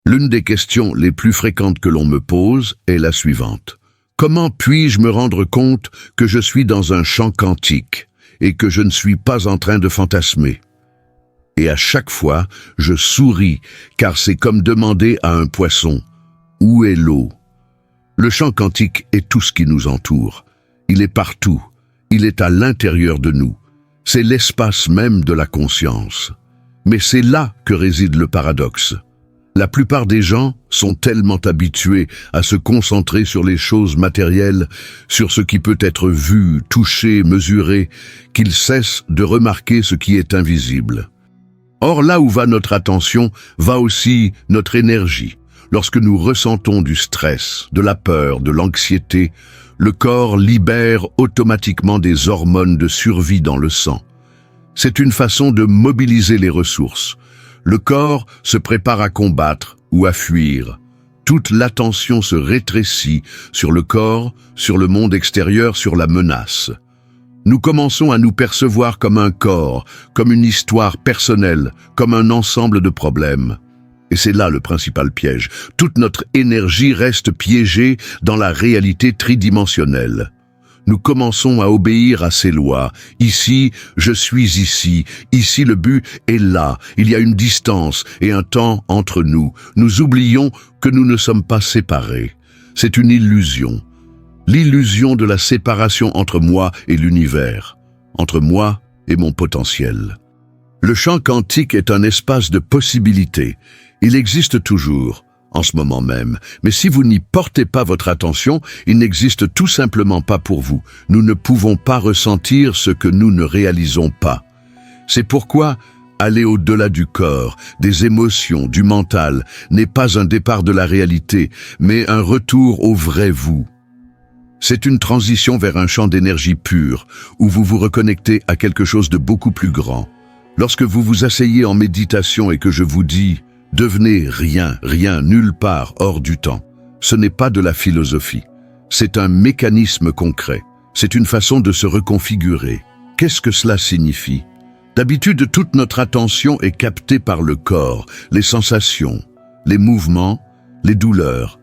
L'une des questions les plus fréquentes que l'on me pose est la suivante. Comment puis-je me rendre compte que je suis dans un champ quantique et que je ne suis pas en train de fantasmer? Et à chaque fois, je souris, car c'est comme demander à un poisson « Où est l'eau ?» Le champ quantique est tout ce qui nous entoure. Il est partout. Il est à l'intérieur de nous. C'est l'espace même de la conscience. Mais c'est là que réside le paradoxe. La plupart des gens sont tellement habitués à se concentrer sur les choses matérielles, sur ce qui peut être vu, touché, mesuré, qu'ils cessent de remarquer ce qui est invisible. Or, là où va notre attention, va aussi notre énergie. Lorsque nous ressentons du stress, de la peur, de l'anxiété, le corps libère automatiquement des hormones de survie dans le sang. C'est une façon de mobiliser les ressources. Le corps se prépare à combattre ou à fuir. Toute l'attention se rétrécit sur le corps, sur le monde extérieur, sur la menace. Nous commençons à nous percevoir comme un corps, comme une histoire personnelle, comme un ensemble de problèmes. Et c'est là le principal piège. Toute notre énergie reste piégée dans la réalité tridimensionnelle. Nous commençons à obéir à ces lois. Ici, je suis ici. Ici, le but est là. Il y a une distance et un temps entre nous. Nous oublions que nous ne sommes pas séparés. C'est une illusion. L'illusion de la séparation entre moi et l'univers, entre moi et mon potentiel. Le champ quantique est un espace de possibilités. Il existe toujours, en ce moment même. Mais si vous n'y portez pas votre attention, il n'existe tout simplement pas pour vous. Nous ne pouvons pas ressentir ce que nous ne réalisons pas. C'est pourquoi aller au-delà du corps, des émotions, du mental, n'est pas un départ de la réalité, mais un retour au vrai vous. C'est une transition vers un champ d'énergie pure, où vous vous reconnectez à quelque chose de beaucoup plus grand. Lorsque vous vous asseyez en méditation et que je vous dis « Devenez rien, rien, nulle part, hors du temps », ce n'est pas de la philosophie. C'est un mécanisme concret. C'est une façon de se reconfigurer. Qu'est-ce que cela signifie? D'habitude, toute notre attention est captée par le corps, les sensations, les mouvements, les douleurs.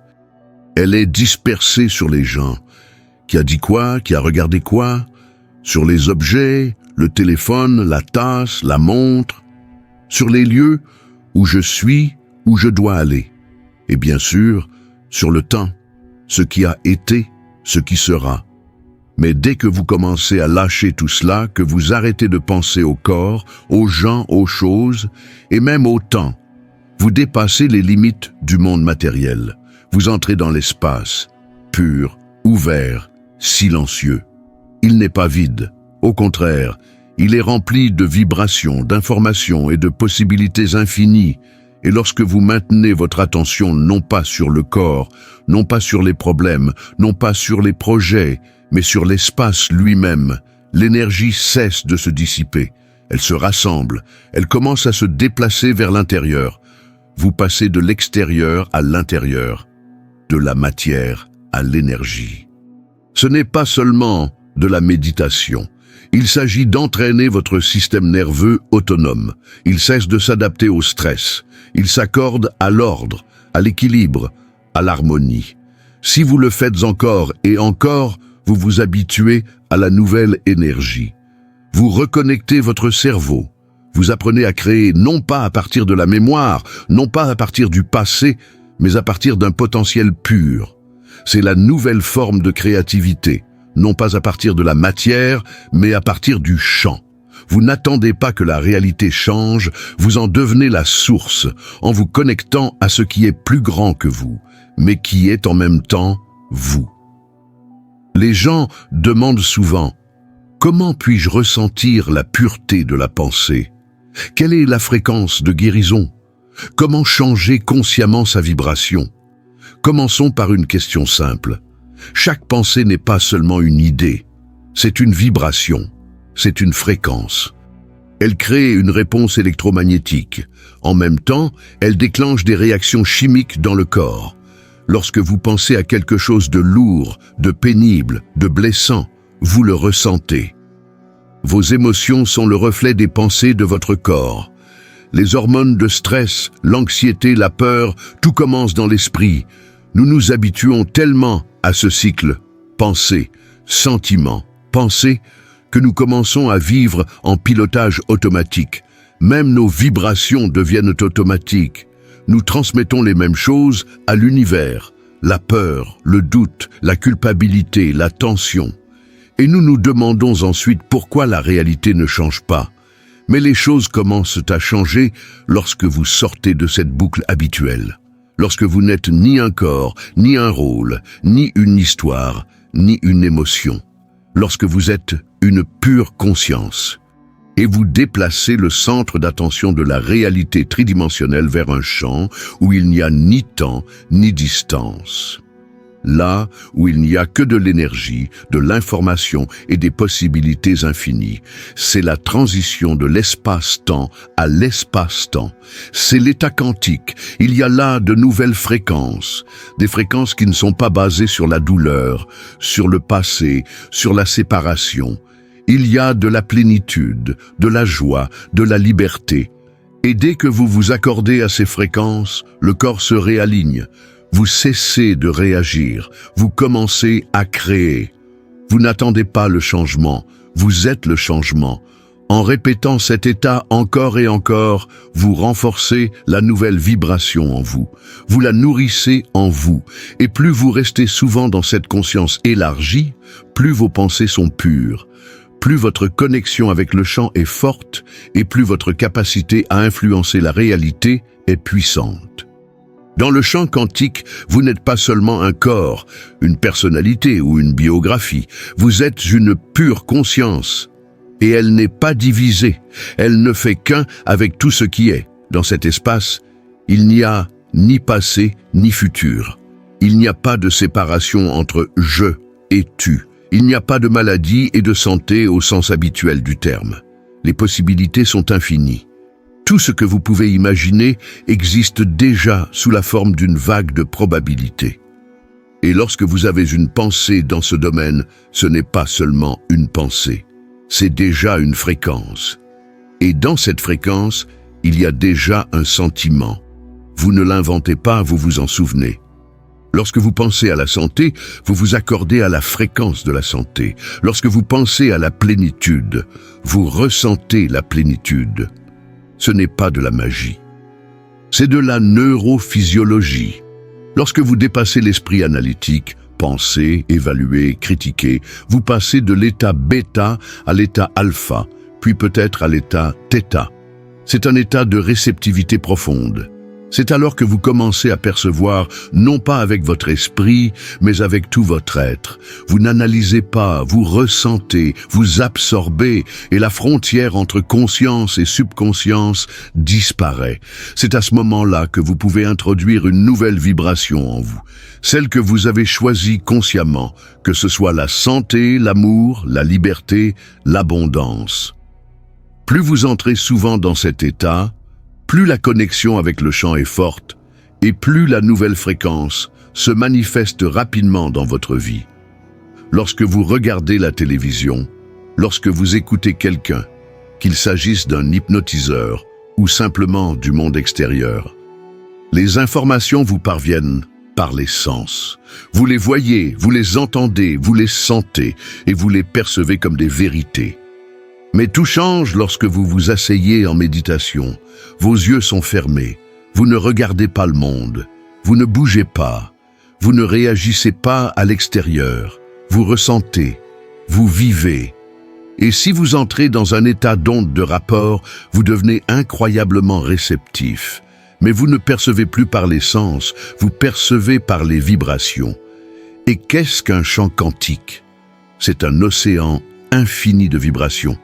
Elle est dispersée sur les gens. Qui a dit quoi? Qui a regardé quoi? Sur les objets, le téléphone, la tasse, la montre. Sur les lieux où je suis, où je dois aller. Et bien sûr, sur le temps, ce qui a été, ce qui sera. Mais dès que vous commencez à lâcher tout cela, que vous arrêtez de penser au corps, aux gens, aux choses, et même au temps, vous dépassez les limites du monde matériel. Vous entrez dans l'espace, pur, ouvert, silencieux. Il n'est pas vide. Au contraire, il est rempli de vibrations, d'informations et de possibilités infinies. Et lorsque vous maintenez votre attention non pas sur le corps, non pas sur les problèmes, non pas sur les projets, mais sur l'espace lui-même, l'énergie cesse de se dissiper. Elle se rassemble, elle commence à se déplacer vers l'intérieur. Vous passez de l'extérieur à l'intérieur, de la matière à l'énergie. Ce n'est pas seulement de la méditation. Il s'agit d'entraîner votre système nerveux autonome. Il cesse de s'adapter au stress. Il s'accorde à l'ordre, à l'équilibre, à l'harmonie. Si vous le faites encore et encore, vous vous habituez à la nouvelle énergie. Vous reconnectez votre cerveau. Vous apprenez à créer non pas à partir de la mémoire, non pas à partir du passé, mais à partir d'un potentiel pur. C'est la nouvelle forme de créativité. Non pas à partir de la matière, mais à partir du champ. Vous n'attendez pas que la réalité change, vous en devenez la source, en vous connectant à ce qui est plus grand que vous, mais qui est en même temps vous. Les gens demandent souvent « Comment puis-je ressentir la pureté de la pensée? Quelle est la fréquence de guérison? Comment changer consciemment sa vibration ?» Commençons par une question simple. Chaque pensée n'est pas seulement une idée, c'est une vibration, c'est une fréquence. Elle crée une réponse électromagnétique. En même temps, elle déclenche des réactions chimiques dans le corps. Lorsque vous pensez à quelque chose de lourd, de pénible, de blessant, vous le ressentez. Vos émotions sont le reflet des pensées de votre corps. Les hormones de stress, l'anxiété, la peur, tout commence dans l'esprit. Nous nous habituons tellement à ce cycle, pensée, sentiment, pensée, que nous commençons à vivre en pilotage automatique. Même nos vibrations deviennent automatiques. Nous transmettons les mêmes choses à l'univers, la peur, le doute, la culpabilité, la tension. Et nous nous demandons ensuite pourquoi la réalité ne change pas. Mais les choses commencent à changer lorsque vous sortez de cette boucle habituelle. Lorsque vous n'êtes ni un corps, ni un rôle, ni une histoire, ni une émotion. Lorsque vous êtes une pure conscience. Et vous déplacez le centre d'attention de la réalité tridimensionnelle vers un champ où il n'y a ni temps ni distance. Là où il n'y a que de l'énergie, de l'information et des possibilités infinies. C'est la transition de l'espace-temps à l'espace-temps. C'est l'état quantique. Il y a là de nouvelles fréquences. Des fréquences qui ne sont pas basées sur la douleur, sur le passé, sur la séparation. Il y a de la plénitude, de la joie, de la liberté. Et dès que vous vous accordez à ces fréquences, le corps se réaligne. Vous cessez de réagir, vous commencez à créer. Vous n'attendez pas le changement, vous êtes le changement. En répétant cet état encore et encore, vous renforcez la nouvelle vibration en vous. Vous la nourrissez en vous. Et plus vous restez souvent dans cette conscience élargie, plus vos pensées sont pures. Plus votre connexion avec le champ est forte et plus votre capacité à influencer la réalité est puissante. Dans le champ quantique, vous n'êtes pas seulement un corps, une personnalité ou une biographie. Vous êtes une pure conscience. Et elle n'est pas divisée. Elle ne fait qu'un avec tout ce qui est. Dans cet espace, il n'y a ni passé ni futur. Il n'y a pas de séparation entre je et tu. Il n'y a pas de maladie et de santé au sens habituel du terme. Les possibilités sont infinies. Tout ce que vous pouvez imaginer existe déjà sous la forme d'une vague de probabilités. Et lorsque vous avez une pensée dans ce domaine, ce n'est pas seulement une pensée, c'est déjà une fréquence. Et dans cette fréquence, il y a déjà un sentiment. Vous ne l'inventez pas, vous vous en souvenez. Lorsque vous pensez à la santé, vous vous accordez à la fréquence de la santé. Lorsque vous pensez à la plénitude, vous ressentez la plénitude. Ce n'est pas de la magie. C'est de la neurophysiologie. Lorsque vous dépassez l'esprit analytique, penser, évaluer, critiquer, vous passez de l'état bêta à l'état alpha, puis peut-être à l'état θ. C'est un état de réceptivité profonde. C'est alors que vous commencez à percevoir, non pas avec votre esprit, mais avec tout votre être. Vous n'analysez pas, vous ressentez, vous absorbez, et la frontière entre conscience et subconscience disparaît. C'est à ce moment-là que vous pouvez introduire une nouvelle vibration en vous, celle que vous avez choisie consciemment, que ce soit la santé, l'amour, la liberté, l'abondance. Plus vous entrez souvent dans cet état, plus la connexion avec le champ est forte et plus la nouvelle fréquence se manifeste rapidement dans votre vie. Lorsque vous regardez la télévision, lorsque vous écoutez quelqu'un, qu'il s'agisse d'un hypnotiseur ou simplement du monde extérieur, les informations vous parviennent par les sens. Vous les voyez, vous les entendez, vous les sentez et vous les percevez comme des vérités. Mais tout change lorsque vous vous asseyez en méditation. Vos yeux sont fermés. Vous ne regardez pas le monde. Vous ne bougez pas. Vous ne réagissez pas à l'extérieur. Vous ressentez. Vous vivez. Et si vous entrez dans un état d'onde de rapport, vous devenez incroyablement réceptif. Mais vous ne percevez plus par les sens, vous percevez par les vibrations. Et qu'est-ce qu'un champ quantique? C'est un océan infini de vibrations.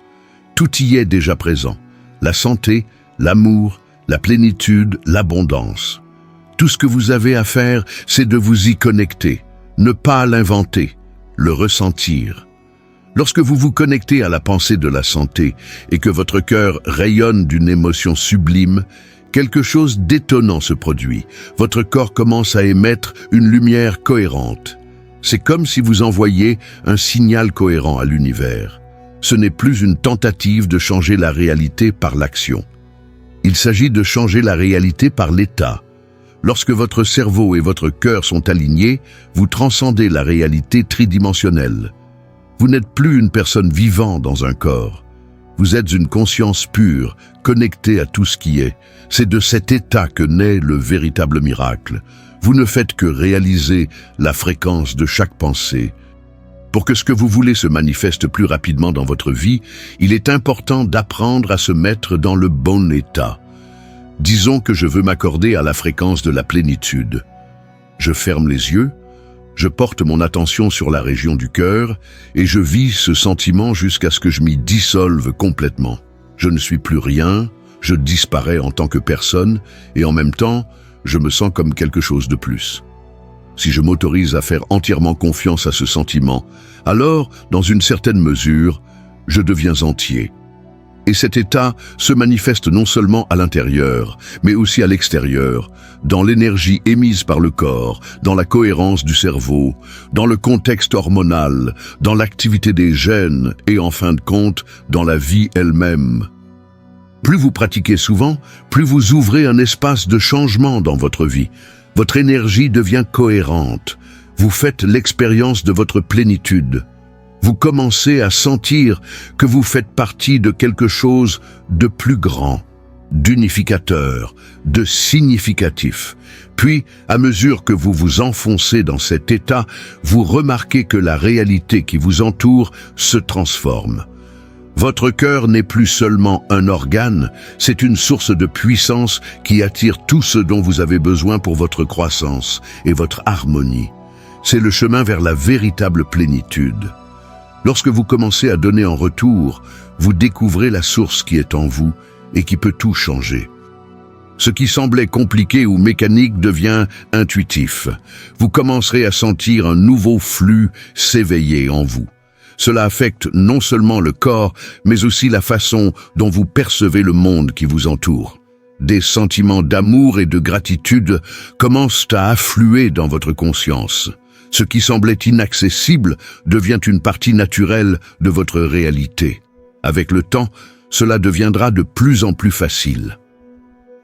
Tout y est déjà présent. La santé, l'amour, la plénitude, l'abondance. Tout ce que vous avez à faire, c'est de vous y connecter, ne pas l'inventer, le ressentir. Lorsque vous vous connectez à la pensée de la santé et que votre cœur rayonne d'une émotion sublime, quelque chose d'étonnant se produit. Votre corps commence à émettre une lumière cohérente. C'est comme si vous envoyiez un signal cohérent à l'univers. Ce n'est plus une tentative de changer la réalité par l'action. Il s'agit de changer la réalité par l'état. Lorsque votre cerveau et votre cœur sont alignés, vous transcendez la réalité tridimensionnelle. Vous n'êtes plus une personne vivant dans un corps. Vous êtes une conscience pure, connectée à tout ce qui est. C'est de cet état que naît le véritable miracle. Vous ne faites que réaliser la fréquence de chaque pensée. Pour que ce que vous voulez se manifeste plus rapidement dans votre vie, il est important d'apprendre à se mettre dans le bon état. Disons que je veux m'accorder à la fréquence de la plénitude. Je ferme les yeux, je porte mon attention sur la région du cœur et je vis ce sentiment jusqu'à ce que je m'y dissolve complètement. Je ne suis plus rien, je disparais en tant que personne et en même temps, je me sens comme quelque chose de plus. Si je m'autorise à faire entièrement confiance à ce sentiment, alors, dans une certaine mesure, je deviens entier. Et cet état se manifeste non seulement à l'intérieur, mais aussi à l'extérieur, dans l'énergie émise par le corps, dans la cohérence du cerveau, dans le contexte hormonal, dans l'activité des gènes et, en fin de compte, dans la vie elle-même. Plus vous pratiquez souvent, plus vous ouvrez un espace de changement dans votre vie. Votre énergie devient cohérente. Vous faites l'expérience de votre plénitude. Vous commencez à sentir que vous faites partie de quelque chose de plus grand, d'unificateur, de significatif. Puis, à mesure que vous vous enfoncez dans cet état, vous remarquez que la réalité qui vous entoure se transforme. Votre cœur n'est plus seulement un organe, c'est une source de puissance qui attire tout ce dont vous avez besoin pour votre croissance et votre harmonie. C'est le chemin vers la véritable plénitude. Lorsque vous commencez à donner en retour, vous découvrez la source qui est en vous et qui peut tout changer. Ce qui semblait compliqué ou mécanique devient intuitif. Vous commencerez à sentir un nouveau flux s'éveiller en vous. Cela affecte non seulement le corps, mais aussi la façon dont vous percevez le monde qui vous entoure. Des sentiments d'amour et de gratitude commencent à affluer dans votre conscience. Ce qui semblait inaccessible devient une partie naturelle de votre réalité. Avec le temps, cela deviendra de plus en plus facile.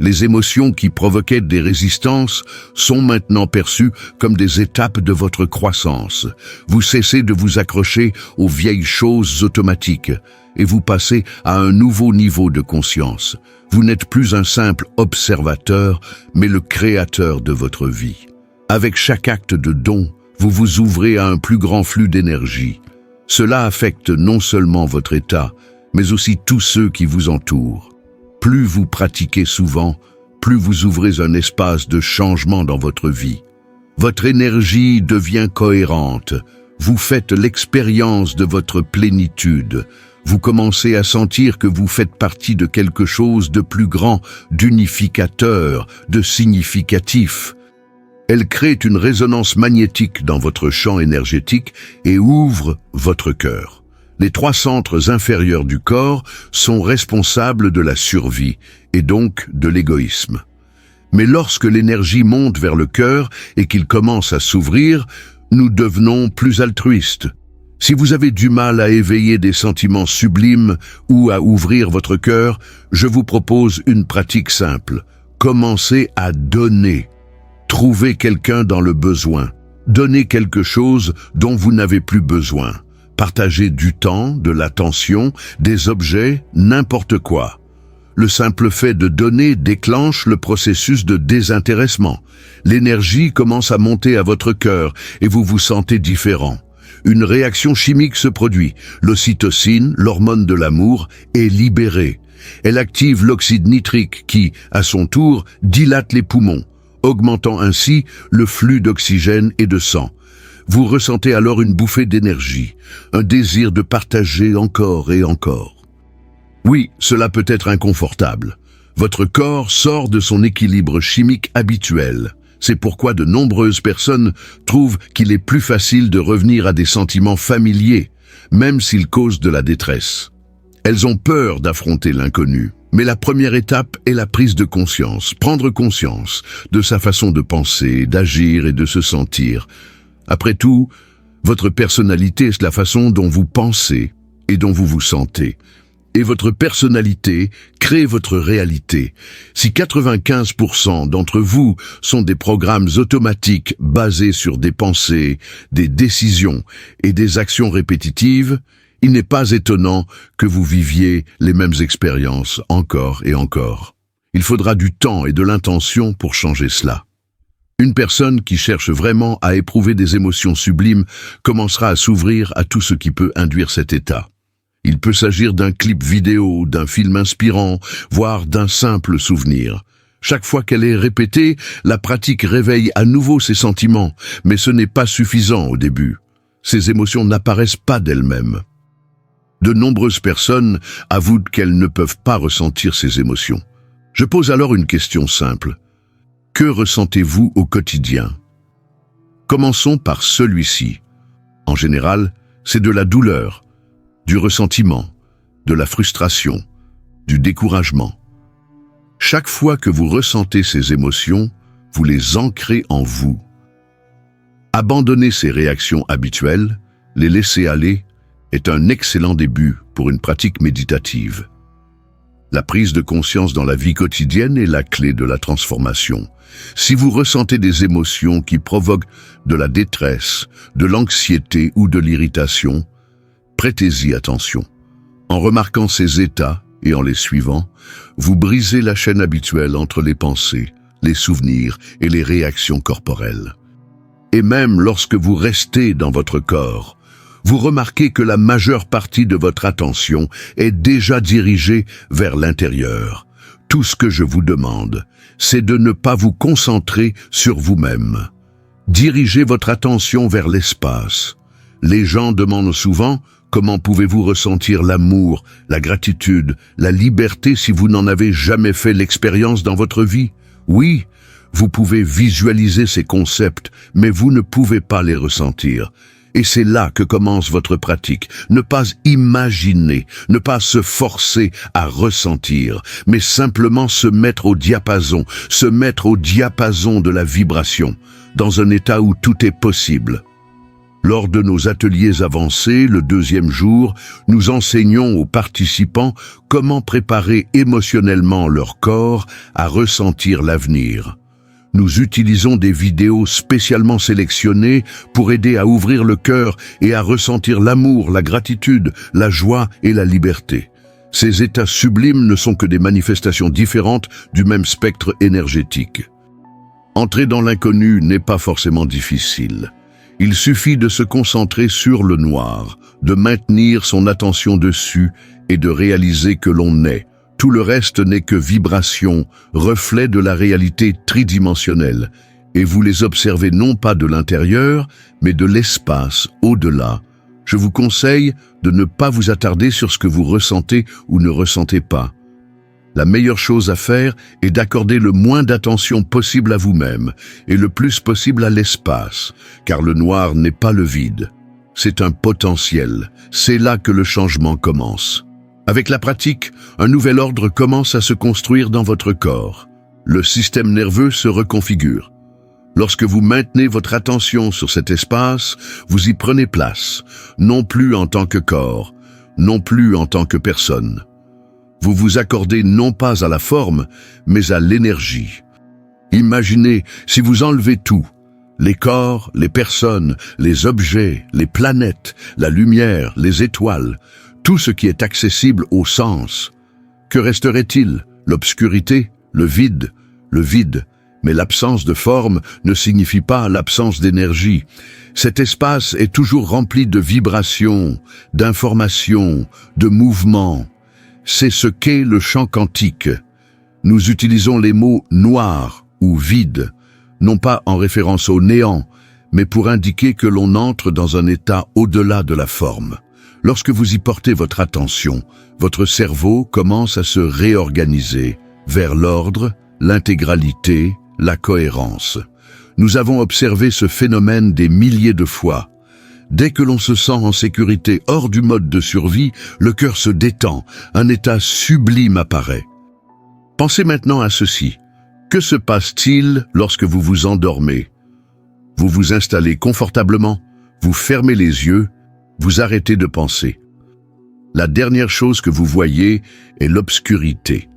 Les émotions qui provoquaient des résistances sont maintenant perçues comme des étapes de votre croissance. Vous cessez de vous accrocher aux vieilles choses automatiques et vous passez à un nouveau niveau de conscience. Vous n'êtes plus un simple observateur, mais le créateur de votre vie. Avec chaque acte de don, vous vous ouvrez à un plus grand flux d'énergie. Cela affecte non seulement votre état, mais aussi tous ceux qui vous entourent. Plus vous pratiquez souvent, plus vous ouvrez un espace de changement dans votre vie. Votre énergie devient cohérente. Vous faites l'expérience de votre plénitude. Vous commencez à sentir que vous faites partie de quelque chose de plus grand, d'unificateur, de significatif. Elle crée une résonance magnétique dans votre champ énergétique et ouvre votre cœur. Les 3 centres inférieurs du corps sont responsables de la survie et donc de l'égoïsme. Mais lorsque l'énergie monte vers le cœur et qu'il commence à s'ouvrir, nous devenons plus altruistes. Si vous avez du mal à éveiller des sentiments sublimes ou à ouvrir votre cœur, je vous propose une pratique simple. Commencez à donner. Trouvez quelqu'un dans le besoin. Donnez quelque chose dont vous n'avez plus besoin. Partagez du temps, de l'attention, des objets, n'importe quoi. Le simple fait de donner déclenche le processus de désintéressement. L'énergie commence à monter à votre cœur et vous vous sentez différent. Une réaction chimique se produit. L'ocytocine, l'hormone de l'amour, est libérée. Elle active l'oxyde nitrique qui, à son tour, dilate les poumons, augmentant ainsi le flux d'oxygène et de sang. Vous ressentez alors une bouffée d'énergie, un désir de partager encore et encore. Oui, cela peut être inconfortable. Votre corps sort de son équilibre chimique habituel. C'est pourquoi de nombreuses personnes trouvent qu'il est plus facile de revenir à des sentiments familiers, même s'ils causent de la détresse. Elles ont peur d'affronter l'inconnu. Mais la première étape est la prise de conscience, prendre conscience de sa façon de penser, d'agir et de se sentir. Après tout, votre personnalité est la façon dont vous pensez et dont vous vous sentez. Et votre personnalité crée votre réalité. Si 95% d'entre vous sont des programmes automatiques basés sur des pensées, des décisions et des actions répétitives, il n'est pas étonnant que vous viviez les mêmes expériences encore et encore. Il faudra du temps et de l'intention pour changer cela. Une personne qui cherche vraiment à éprouver des émotions sublimes commencera à s'ouvrir à tout ce qui peut induire cet état. Il peut s'agir d'un clip vidéo, d'un film inspirant, voire d'un simple souvenir. Chaque fois qu'elle est répétée, la pratique réveille à nouveau ces sentiments, mais ce n'est pas suffisant au début. Ces émotions n'apparaissent pas d'elles-mêmes. De nombreuses personnes avouent qu'elles ne peuvent pas ressentir ces émotions. Je pose alors une question simple. Que ressentez-vous au quotidien? Commençons par celui-ci. En général, c'est de la douleur, du ressentiment, de la frustration, du découragement. Chaque fois que vous ressentez ces émotions, vous les ancrez en vous. Abandonner ces réactions habituelles, les laisser aller, est un excellent début pour une pratique méditative. La prise de conscience dans la vie quotidienne est la clé de la transformation. Si vous ressentez des émotions qui provoquent de la détresse, de l'anxiété ou de l'irritation, prêtez-y attention. En remarquant ces états et en les suivant, vous brisez la chaîne habituelle entre les pensées, les souvenirs et les réactions corporelles. Et même lorsque vous restez dans votre corps, vous remarquez que la majeure partie de votre attention est déjà dirigée vers l'intérieur. Tout ce que je vous demande, c'est de ne pas vous concentrer sur vous-même. Dirigez votre attention vers l'espace. Les gens demandent souvent « Comment pouvez-vous ressentir l'amour, la gratitude, la liberté si vous n'en avez jamais fait l'expérience dans votre vie ?» Oui, vous pouvez visualiser ces concepts, mais vous ne pouvez pas les ressentir. Et c'est là que commence votre pratique. Ne pas imaginer, ne pas se forcer à ressentir, mais simplement se mettre au diapason de la vibration, dans un état où tout est possible. Lors de nos ateliers avancés, le 2e jour, nous enseignons aux participants comment préparer émotionnellement leur corps à ressentir l'avenir. Nous utilisons des vidéos spécialement sélectionnées pour aider à ouvrir le cœur et à ressentir l'amour, la gratitude, la joie et la liberté. Ces états sublimes ne sont que des manifestations différentes du même spectre énergétique. Entrer dans l'inconnu n'est pas forcément difficile. Il suffit de se concentrer sur le noir, de maintenir son attention dessus et de réaliser que l'on est. Tout le reste n'est que vibration, reflet de la réalité tridimensionnelle, et vous les observez non pas de l'intérieur, mais de l'espace au-delà. Je vous conseille de ne pas vous attarder sur ce que vous ressentez ou ne ressentez pas. La meilleure chose à faire est d'accorder le moins d'attention possible à vous-même et le plus possible à l'espace, car le noir n'est pas le vide. C'est un potentiel. C'est là que le changement commence. Avec la pratique, un nouvel ordre commence à se construire dans votre corps. Le système nerveux se reconfigure. Lorsque vous maintenez votre attention sur cet espace, vous y prenez place, non plus en tant que corps, non plus en tant que personne. Vous vous accordez non pas à la forme, mais à l'énergie. Imaginez si vous enlevez tout, les corps, les personnes, les objets, les planètes, la lumière, les étoiles, tout ce qui est accessible aux sens. Que resterait-il? L'obscurité, le vide, mais l'absence de forme ne signifie pas l'absence d'énergie. Cet espace est toujours rempli de vibrations, d'informations, de mouvements. C'est ce qu'est le champ quantique. Nous utilisons les mots « noir » ou « vide », non pas en référence au néant, mais pour indiquer que l'on entre dans un état au-delà de la forme. Lorsque vous y portez votre attention, votre cerveau commence à se réorganiser vers l'ordre, l'intégralité, la cohérence. Nous avons observé ce phénomène des milliers de fois. Dès que l'on se sent en sécurité hors du mode de survie, le cœur se détend, un état sublime apparaît. Pensez maintenant à ceci. Que se passe-t-il lorsque vous vous endormez? Vous vous installez confortablement, vous fermez les yeux, vous arrêtez de penser. La dernière chose que vous voyez est l'obscurité.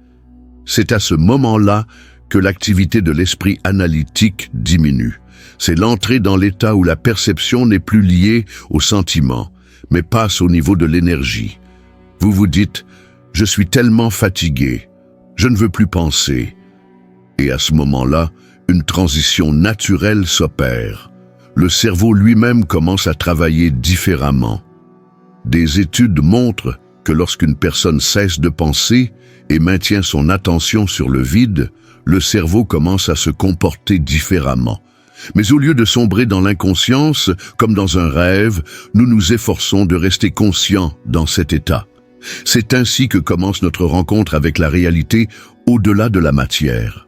C'est à ce moment-là que l'activité de l'esprit analytique diminue. C'est l'entrée dans l'état où la perception n'est plus liée au sentiment, mais passe au niveau de l'énergie. Vous vous dites « Je suis tellement fatigué, je ne veux plus penser ». Et à ce moment-là, une transition naturelle s'opère. Le cerveau lui-même commence à travailler différemment. Des études montrent que lorsqu'une personne cesse de penser et maintient son attention sur le vide, le cerveau commence à se comporter différemment. Mais au lieu de sombrer dans l'inconscience, comme dans un rêve, nous nous efforçons de rester conscients dans cet état. C'est ainsi que commence notre rencontre avec la réalité au-delà de la matière.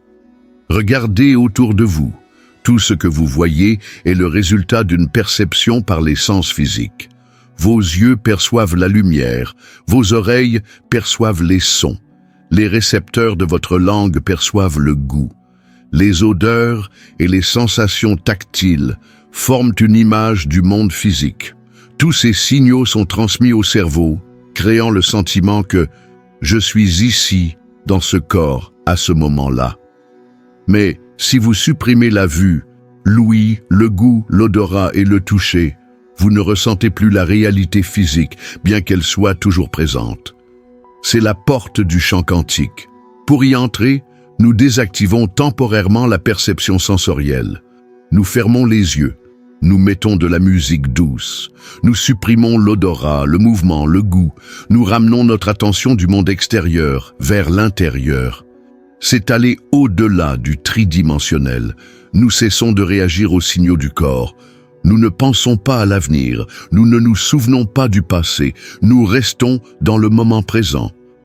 Regardez autour de vous. Tout ce que vous voyez est le résultat d'une perception par les sens physiques. Vos yeux perçoivent la lumière, vos oreilles perçoivent les sons, les récepteurs de votre langue perçoivent le goût. Les odeurs et les sensations tactiles forment une image du monde physique. Tous ces signaux sont transmis au cerveau, créant le sentiment que « je suis ici, dans ce corps, à ce moment-là ». Mais si vous supprimez la vue, l'ouïe, le goût, l'odorat et le toucher, vous ne ressentez plus la réalité physique, bien qu'elle soit toujours présente. C'est la porte du champ quantique. Pour y entrer, nous désactivons temporairement la perception sensorielle. Nous fermons les yeux. Nous mettons de la musique douce. Nous supprimons l'odorat, le mouvement, le goût. Nous ramenons notre attention du monde extérieur vers l'intérieur. C'est aller au-delà du tridimensionnel. Nous cessons de réagir aux signaux du corps. Nous ne pensons pas à l'avenir. Nous ne nous souvenons pas du passé. Nous restons dans le moment présent.